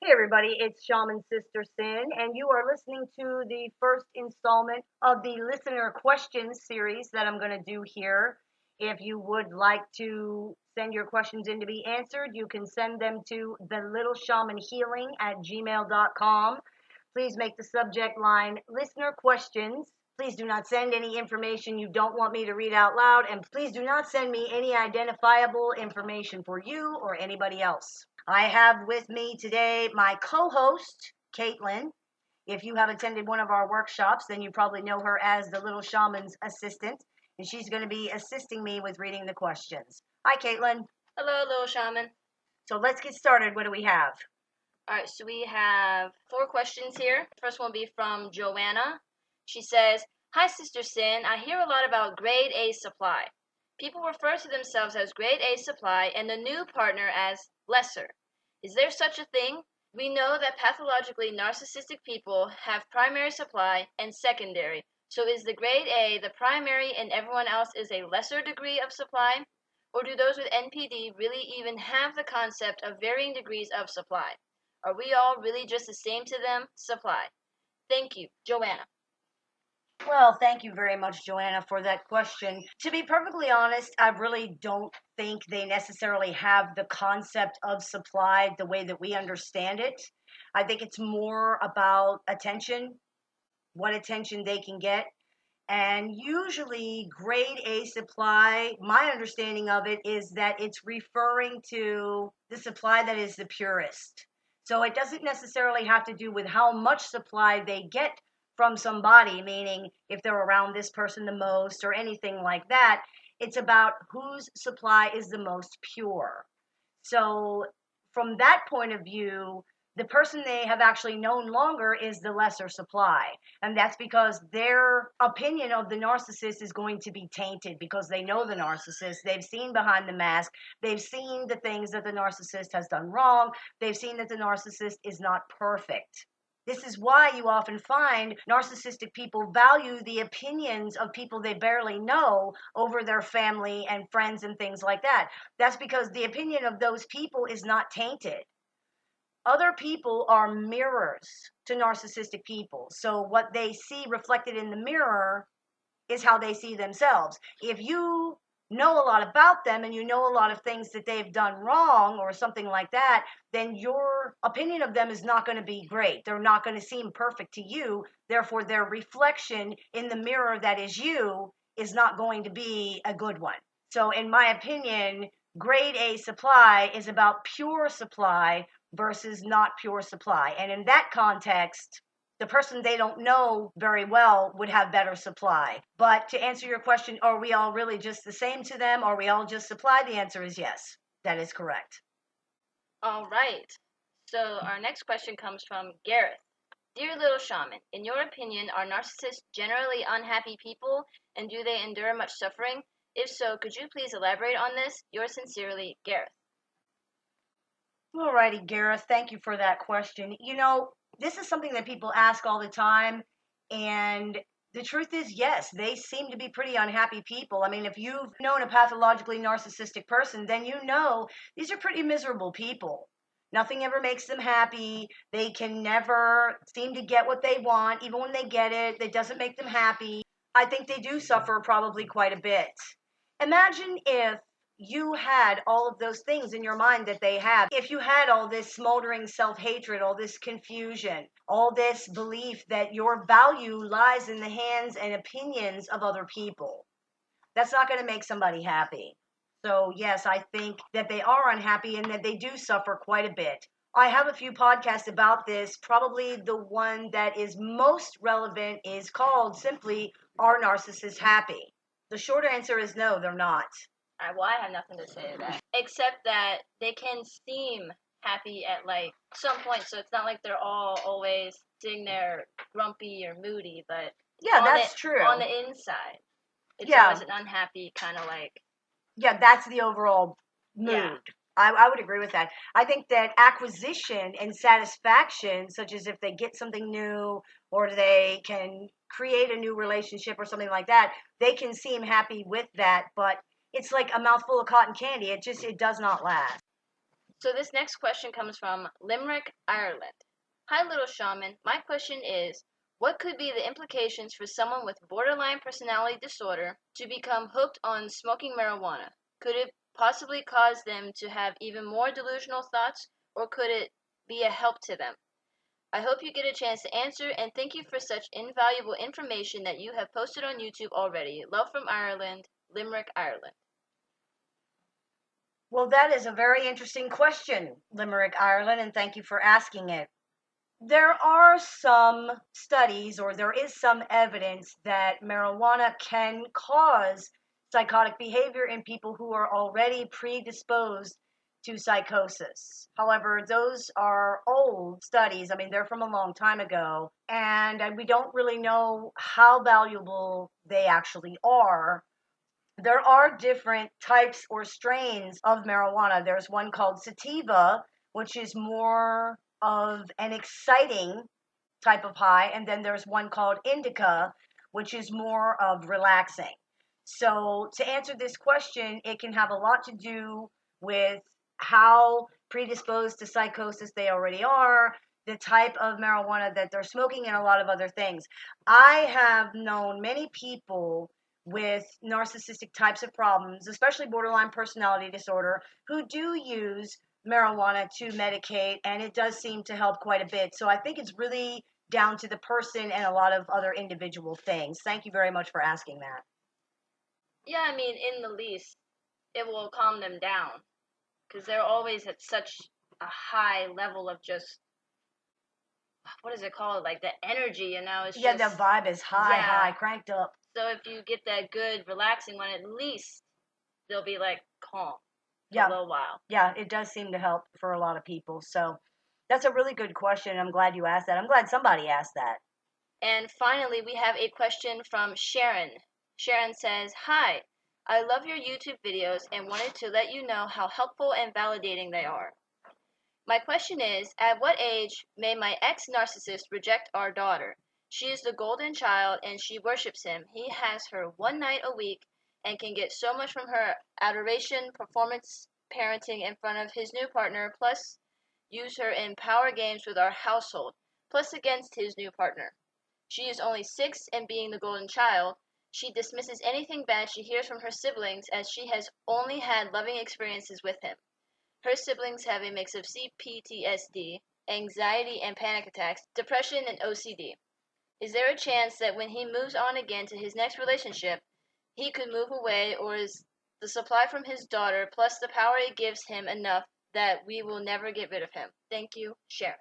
Hey everybody, it's Shaman Sister Sin, and you are listening to the first installment of the listener questions series that I'm going to do here. If you would like to send your questions in to be answered, you can send them to the Little Shaman Healing at gmail.com. Please make the subject line listener questions. Please do not send any information you don't want me to read out loud, and please do not send me any identifiable information for you or anybody else. I have with me today my co-host, Caitlin. If you have attended one of our workshops, then you probably know her as the Little Shaman's assistant, and she's going to be assisting me with reading the questions. Hi, Caitlin. Hello, Little Shaman. So let's get started. What do we have? All right, so we have 4 questions here. First one will be from Joanna. She says, "Hi, Sister Sin. I hear a lot about grade A supply. People refer to themselves as grade A supply and the new partner as lesser. Is there such a thing? We know that pathologically narcissistic people have primary supply and secondary. So is the grade A the primary and everyone else is a lesser degree of supply? Or do those with NPD really even have the concept of varying degrees of supply? Are we all really just the same to them? Supply. Thank you, Joanna." Well, thank you very much, Joanna, for that question. To be perfectly honest, I really don't think they necessarily have the concept of supply the way that we understand it. I think it's more about attention, what attention they can get. And usually, grade A supply, my understanding of it is that it's referring to the supply that is the purest. So it doesn't necessarily have to do with how much supply they get from somebody, meaning if they're around this person the most or anything like that. It's about whose supply is the most pure. So from that point of view, the person they have actually known longer is the lesser supply. And that's because their opinion of the narcissist is going to be tainted because they know the narcissist. They've seen behind the mask. They've seen the things that the narcissist has done wrong. They've seen that the narcissist is not perfect. This is why you often find narcissistic people value the opinions of people they barely know over their family and friends and things like that. That's because the opinion of those people is not tainted. Other people are mirrors to narcissistic people. So what they see reflected in the mirror is how they see themselves. If you know a lot about them and you know a lot of things that they've done wrong or something like that, then your opinion of them is not going to be great. They're not going to seem perfect to you. Therefore, their reflection in the mirror that is you is not going to be a good one. So in my opinion, grade A supply is about pure supply versus not pure supply. And in that context, the person they don't know very well would have better supply. But to answer your question, are we all really just the same to them? Are we all just supply? The answer is yes. That is correct. All right. So our next question comes from Gareth. "Dear Little Shaman, in your opinion, are narcissists generally unhappy people, and do they endure much suffering? If so, could you please elaborate on this? Yours sincerely, Gareth." Alrighty, Gareth, thank you for that question. You know, this is something that people ask all the time, and the truth is, yes, they seem to be pretty unhappy people. I mean, if you've known a pathologically narcissistic person, then you know these are pretty miserable people. Nothing ever makes them happy. They can never seem to get what they want. Even when they get it, it doesn't make them happy. I think they do suffer probably quite a bit. Imagine if you had all of those things in your mind that they have. If you had all this smoldering self-hatred, all this confusion, all this belief that your value lies in the hands and opinions of other people, that's not going to make somebody happy. So yes, I think that they are unhappy and that they do suffer quite a bit. I have a few podcasts about this. Probably the one that is most relevant is called simply, "Are Narcissists Happy?" The short answer is no, they're not. Well, I have nothing to say to that, except that they can seem happy at like some point, so it's not like they're all always sitting there grumpy or moody, but yeah, that's true. On the inside, it's always an unhappy kind of like. Yeah, that's the overall mood. Yeah. I would agree with that. I think that acquisition and satisfaction, such as if they get something new or they can create a new relationship or something like that, they can seem happy with that, but it's like a mouthful of cotton candy. It does not last. So this next question comes from Limerick, Ireland. Hi, Little Shaman. My question is, what could be the implications for someone with borderline personality disorder to become hooked on smoking marijuana? Could it possibly cause them to have even more delusional thoughts, or could it be a help to them? I hope you get a chance to answer, and thank you for such invaluable information that you have posted on YouTube already. Love from Ireland, Limerick, Ireland. Well, that is a very interesting question, Limerick, Ireland, and thank you for asking it. There are some studies, or there is some evidence that marijuana can cause psychotic behavior in people who are already predisposed to psychosis. However, those are old studies. I mean, they're from a long time ago, and we don't really know how valuable they actually are. There are different types or strains of marijuana. There's one called sativa, which is more of an exciting type of high, and then there's one called indica, which is more of relaxing. So, to answer this question, it can have a lot to do with how predisposed to psychosis they already are, the type of marijuana that they're smoking, and a lot of other things. I have known many people with narcissistic types of problems, especially borderline personality disorder, who do use marijuana to medicate, and it does seem to help quite a bit. So I think it's really down to the person and a lot of other individual things. Thank you very much for asking that. Yeah, I mean, in the least, it will calm them down because they're always at such a high level of just, what is it called? Like the energy, it's Yeah, just, the vibe is high, yeah. high, cranked up. So if you get that good, relaxing one, at least they'll be like calm for Yeah. a little while. Yeah, it does seem to help for a lot of people. So that's a really good question. I'm glad you asked that. I'm glad somebody asked that. And finally, we have a question from Sharon. Sharon says, Hi, I love your YouTube videos and wanted to let you know how helpful and validating they are. My question is, at what age may my ex-narcissist reject our daughter? She is the golden child and she worships him. He has her one night a week and can get so much from her adoration, performance, parenting in front of his new partner, plus use her in power games with our household, plus against his new partner. She is only 6 and being the golden child, she dismisses anything bad she hears from her siblings as she has only had loving experiences with him. Her siblings have a mix of CPTSD, anxiety and panic attacks, depression, and OCD. Is there a chance that when he moves on again to his next relationship, he could move away, or is the supply from his daughter plus the power it gives him enough that we will never get rid of him? Thank you, Sharon.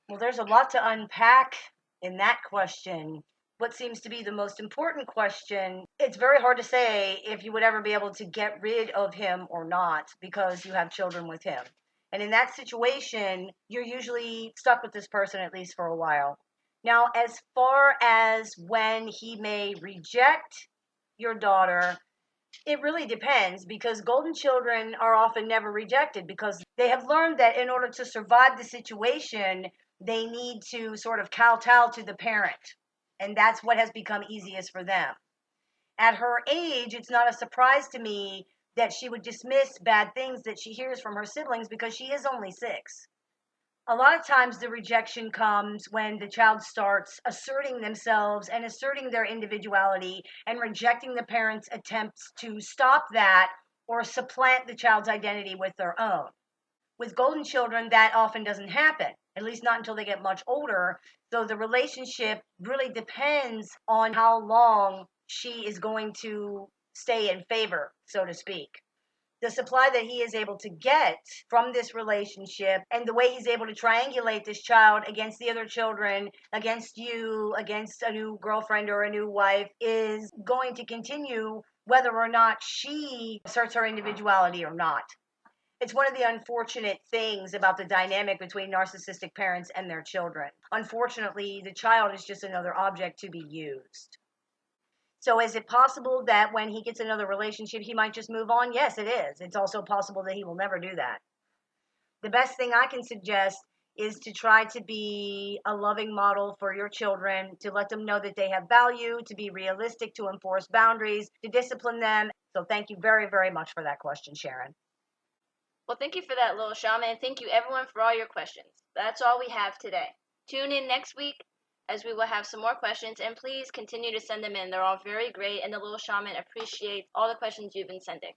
Well, there's a lot to unpack in that question. What seems to be the most important question, it's very hard to say if you would ever be able to get rid of him or not because you have children with him. And in that situation, you're usually stuck with this person at least for a while. Now, as far as when he may reject your daughter, it really depends because golden children are often never rejected because they have learned that in order to survive the situation, they need to sort of kowtow to the parent. And that's what has become easiest for them. At her age, it's not a surprise to me that she would dismiss bad things that she hears from her siblings because she is only 6. A lot of times the rejection comes when the child starts asserting themselves and asserting their individuality and rejecting the parents' attempts to stop that or supplant the child's identity with their own. With golden children, that often doesn't happen, at least not until they get much older. So the relationship really depends on how long she is going to stay in favor, so to speak. The supply that he is able to get from this relationship and the way he's able to triangulate this child against the other children, against you, against a new girlfriend or a new wife is going to continue whether or not she asserts her individuality or not. It's one of the unfortunate things about the dynamic between narcissistic parents and their children. Unfortunately, the child is just another object to be used. So is it possible that when he gets another relationship, he might just move on? Yes, it is. It's also possible that he will never do that. The best thing I can suggest is to try to be a loving model for your children, to let them know that they have value, to be realistic, to enforce boundaries, to discipline them. So thank you very, very much for that question, Sharon. Well, thank you for that, Little Shaman, and thank you everyone for all your questions. That's all we have today. Tune in next week as we will have some more questions, and please continue to send them in. They're all very great, and the Little Shaman appreciates all the questions you've been sending.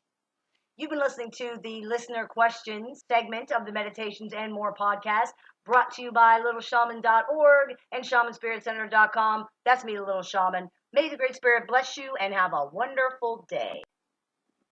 You've been listening to the listener questions segment of the Meditations and More podcast, brought to you by littleshaman.org and shamanspiritcenter.com. That's me, the Little Shaman. May the Great Spirit bless you and have a wonderful day.